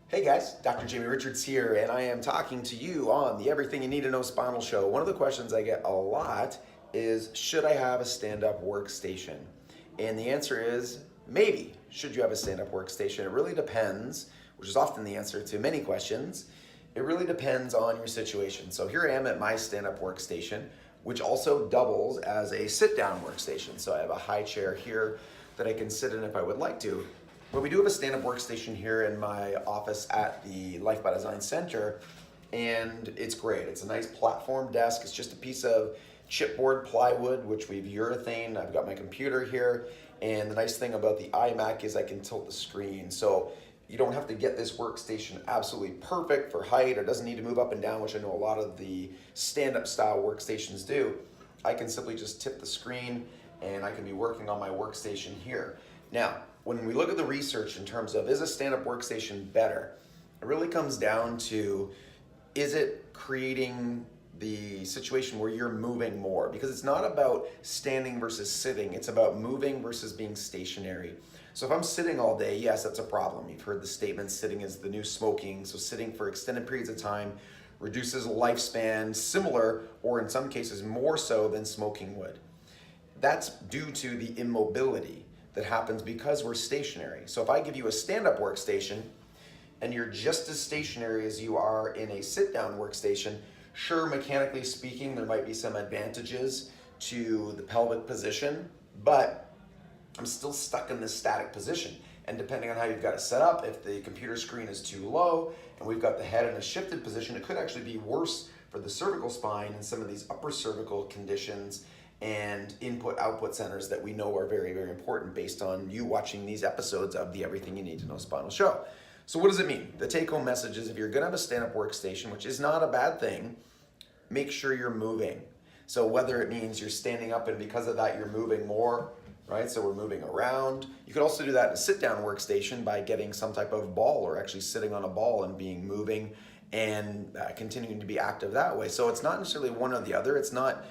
Hey guys, Dr. Jamie Richards here, and I am talking to you on the Everything You Need to Know Spinal Show. One of the questions I get a lot is, should I have a stand-up workstation? And the answer is, maybe. Should you have a stand-up workstation? It really depends, which is often the answer to many questions. It really depends on your situation. So here I am at my stand-up workstation, which also doubles as a sit-down workstation. So I have a high chair here that I can sit in if I would like to. But we do have a stand-up workstation here in my office at the Life by Design Center, and it's great. It's a nice platform desk. It's just a piece of chipboard plywood, which we've urethane. I've got my computer here, and the nice thing about the iMac is I can tilt the screen. So you don't have to get this workstation absolutely perfect for height, or doesn't need to move up and down, which I know a lot of the stand-up style workstations do. I can simply just tip the screen, and I can be working on my workstation here. Now, when we look at the research in terms of, is a stand-up workstation better, it really comes down to, is it creating the situation where you're moving more? Because it's not about standing versus sitting, it's about moving versus being stationary. So if I'm sitting all day, yes, that's a problem. You've heard the statement, sitting is the new smoking. So sitting for extended periods of time reduces lifespan, similar, or in some cases more so than smoking would. That's due to the immobility that happens because we're stationary. So if I give you a stand-up workstation and you're just as stationary as you are in a sit-down workstation, sure, mechanically speaking, there might be some advantages to the pelvic position, but I'm still stuck in this static position. And depending on how you've got it set up, if the computer screen is too low and we've got the head in a shifted position, it could actually be worse for the cervical spine and some of these upper cervical conditions and input-output centers that we know are very, very important based on you watching these episodes of the Everything You Need to Know Spinal Show. So what does it mean? The take-home message is, if you're gonna have a stand-up workstation, which is not a bad thing, make sure you're moving. So whether it means you're standing up and because of that you're moving more, right? So we're moving around. You could also do that in a sit-down workstation by getting some type of ball, or actually sitting on a ball and moving and continuing to be active that way. So it's not necessarily one or the other. It's not,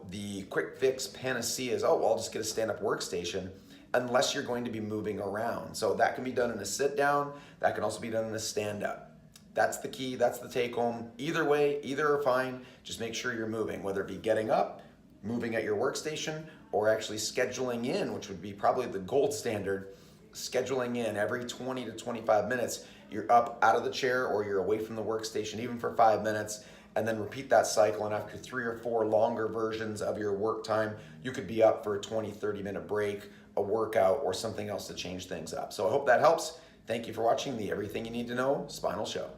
the quick fix panacea is, oh, well, I'll just get a stand-up workstation, unless you're going to be moving around. So that can be done in a sit-down. That can also be done in a stand-up. That's the key. That's the take-home. Either way, either are fine. Just make sure you're moving, whether it be getting up, moving at your workstation, or actually scheduling in, which would be probably the gold standard, scheduling in every 20 to 25 minutes. You're up out of the chair or you're away from the workstation, even for 5 minutes, and then repeat that cycle. And after 3 or 4 longer versions of your work time, you could be up for a 20, 30-minute break, a workout, or something else to change things up. So I hope that helps. Thank you for watching the Everything You Need to Know Spinal Show.